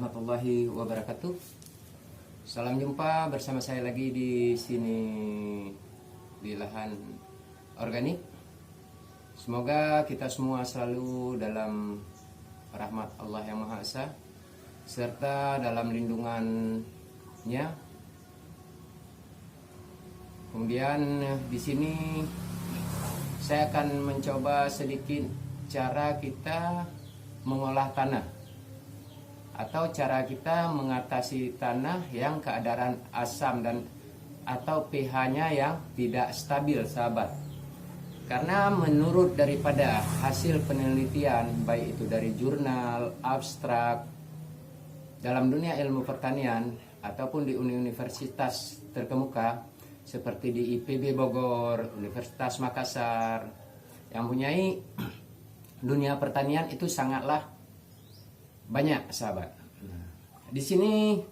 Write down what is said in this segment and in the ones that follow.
warahmatullahi wabarakatuh. Salam jumpa bersama saya lagi di sini di lahan organik. Semoga kita semua selalu dalam rahmat Allah yang Maha Esa serta dalam lindungannya. Kemudian di sini saya akan mencoba sedikit cara kita mengolah tanah atau cara kita mengatasi tanah yang keadaan asam dan atau pH-nya yang tidak stabil, sahabat. Karena menurut daripada hasil penelitian baik itu dari jurnal, abstrak dalam dunia ilmu pertanian ataupun di universitas terkemuka seperti di IPB Bogor, Universitas Makassar yang mempunyai dunia pertanian itu sangatlah banyak, sahabat. Di sini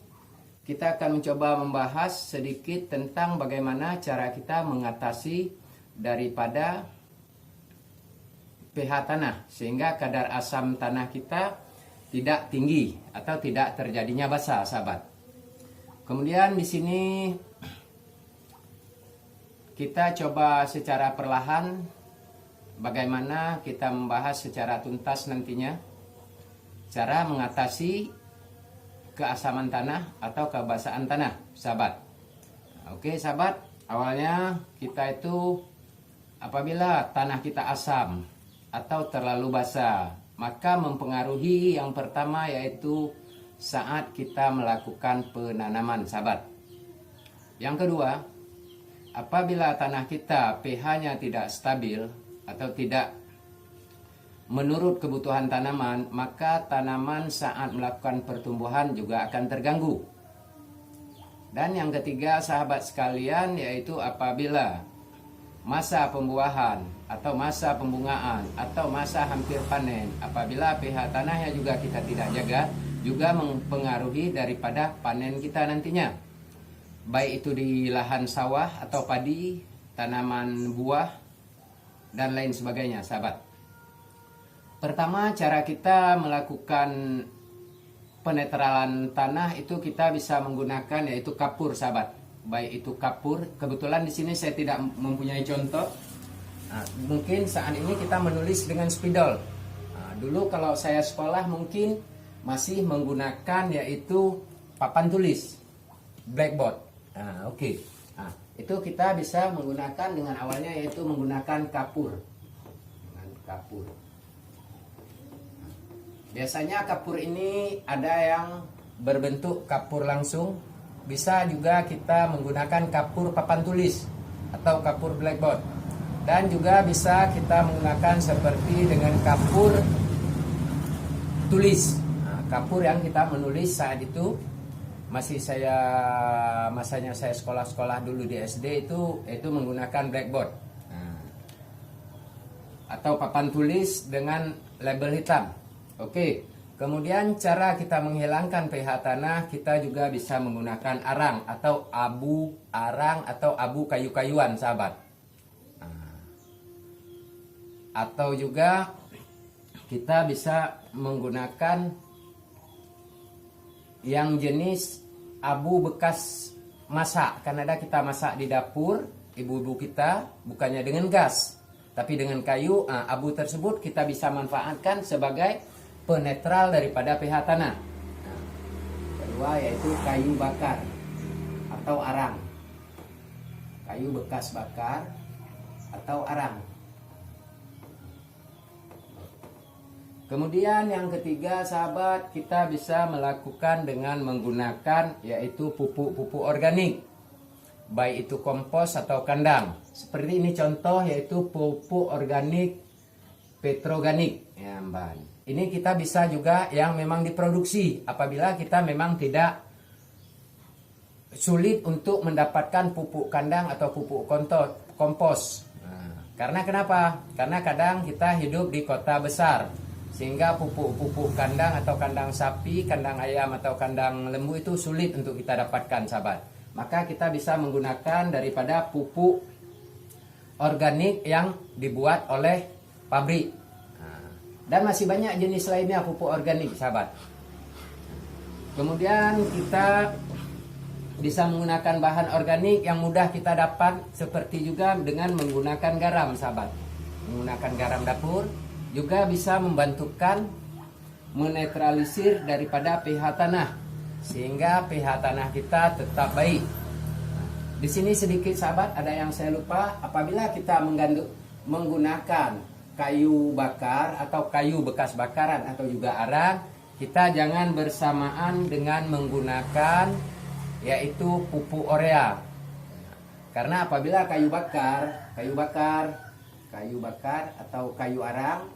kita akan mencoba membahas sedikit tentang bagaimana cara kita mengatasi daripada pH tanah sehingga kadar asam tanah kita tidak tinggi atau tidak terjadinya basa, sahabat. Kemudian di sini kita coba secara perlahan bagaimana kita membahas secara tuntas nantinya cara mengatasi keasaman tanah atau kebasaan tanah, sahabat. Oke, sahabat, awalnya kita itu apabila tanah kita asam atau terlalu basah, maka mempengaruhi yang pertama yaitu saat kita melakukan penanaman, sahabat. Yang kedua, apabila tanah kita pH-nya tidak stabil atau tidak menurut kebutuhan tanaman, maka tanaman saat melakukan pertumbuhan juga akan terganggu. Dan yang ketiga, sahabat sekalian, yaitu apabila masa pembuahan atau masa pembungaan atau masa hampir panen, apabila pH tanahnya juga kita tidak jaga, juga mempengaruhi daripada panen kita nantinya. Baik itu di lahan sawah atau padi, tanaman buah, dan lain sebagainya, sahabat. Pertama, cara kita melakukan penetralan tanah itu kita bisa menggunakan yaitu kapur, sahabat. Baik itu kapur, kebetulan di sini saya tidak mempunyai contoh. Mungkin saat ini kita menulis dengan spidol. Dulu kalau saya sekolah mungkin masih menggunakan yaitu papan tulis, blackboard. Oke. Itu kita bisa menggunakan dengan awalnya yaitu menggunakan kapur. Dengan kapur. Biasanya kapur ini ada yang berbentuk kapur langsung, bisa juga kita menggunakan kapur papan tulis atau kapur blackboard, dan juga bisa kita menggunakan seperti dengan kapur tulis. Kapur yang kita menulis saat itu masih masanya saya sekolah dulu di SD itu menggunakan blackboard atau papan tulis dengan label hitam. Oke, kemudian cara kita menghilangkan pH tanah, kita juga bisa menggunakan arang atau abu kayu-kayuan, sahabat. Atau juga kita bisa menggunakan yang jenis abu bekas masak. Karena ada kita masak di dapur, ibu-ibu kita bukannya dengan gas, tapi dengan kayu. Abu tersebut kita bisa manfaatkan sebagai penetral daripada pH tanah. Kedua yaitu kayu bakar atau arang. Kayu bekas bakar atau arang. Kemudian yang ketiga, sahabat, kita bisa melakukan dengan menggunakan yaitu pupuk-pupuk organik. Baik itu kompos atau kandang. Seperti ini contoh yaitu pupuk organik petroganik. Ya, Mbak. Ini kita bisa juga yang memang diproduksi apabila kita memang tidak sulit untuk mendapatkan pupuk kandang atau pupuk kompos. Karena kenapa? Karena kadang kita hidup di kota besar sehingga pupuk-pupuk kandang atau kandang sapi, kandang ayam atau kandang lembu itu sulit untuk kita dapatkan, sahabat. Maka kita bisa menggunakan daripada pupuk organik yang dibuat oleh pabrik. Dan masih banyak jenis lainnya pupuk organik, sahabat. Kemudian kita bisa menggunakan bahan organik yang mudah kita dapat, seperti juga dengan menggunakan garam, sahabat. Menggunakan garam dapur juga bisa membantukan menetralisir daripada pH tanah, sehingga pH tanah kita tetap baik. Di sini sedikit, sahabat, ada yang saya lupa. Apabila kita menggunakan kayu bakar atau kayu bekas bakaran atau juga arang, kita jangan bersamaan dengan menggunakan yaitu pupuk urea. Karena apabila kayu bakar atau kayu arang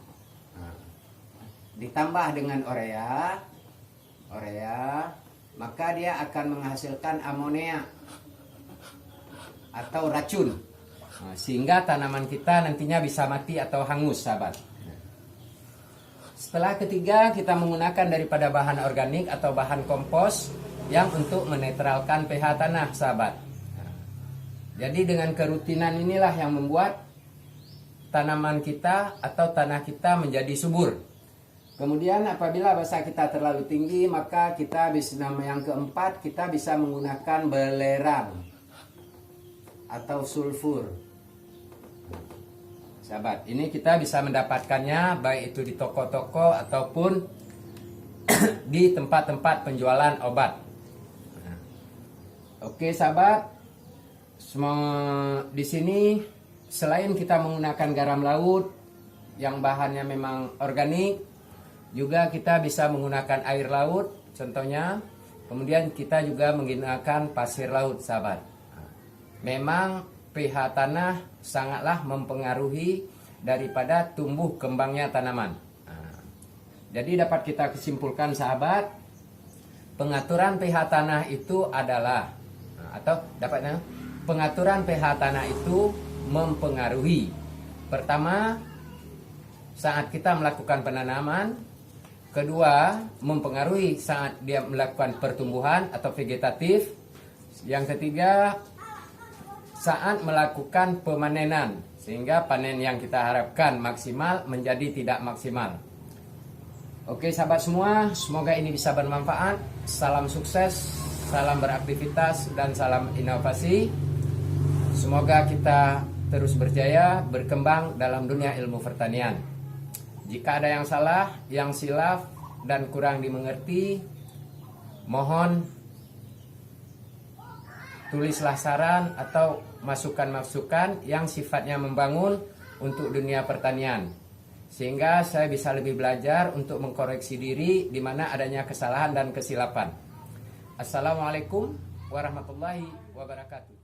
ditambah dengan urea, maka dia akan menghasilkan amonia atau racun, sehingga tanaman kita nantinya bisa mati atau hangus, sahabat. Setelah ketiga, kita menggunakan daripada bahan organik atau bahan kompos yang untuk menetralkan pH tanah, sahabat. Jadi dengan kerutinan inilah yang membuat tanaman kita atau tanah kita menjadi subur. Kemudian apabila basa kita terlalu tinggi, maka kita bisa, yang keempat, kita bisa menggunakan belerang atau sulfur. Sahabat, ini kita bisa mendapatkannya baik itu di toko-toko ataupun di tempat-tempat penjualan obat. Oke, sahabat, di sini selain kita menggunakan garam laut yang bahannya memang organik, juga kita bisa menggunakan air laut contohnya. Kemudian kita juga menggunakan pasir laut, sahabat. Memang pH tanah sangatlah mempengaruhi daripada tumbuh kembangnya tanaman. Jadi dapat kita kesimpulkan, sahabat, pengaturan pH tanah itu adalah pengaturan pH tanah itu mempengaruhi. Pertama, saat kita melakukan penanaman. Kedua, mempengaruhi saat dia melakukan pertumbuhan atau vegetatif. Yang ketiga, saat melakukan pemanenan, sehingga panen yang kita harapkan maksimal menjadi tidak maksimal. Oke, sahabat semua, semoga ini bisa bermanfaat. Salam sukses, salam beraktivitas, dan salam inovasi. Semoga kita terus berjaya berkembang dalam dunia ilmu pertanian. Jika ada yang salah, yang silaf, dan kurang dimengerti, mohon tulislah saran atau masukan-masukan yang sifatnya membangun untuk dunia pertanian, sehingga saya bisa lebih belajar untuk mengkoreksi diri di mana adanya kesalahan dan kesilapan. Assalamualaikum warahmatullahi wabarakatuh.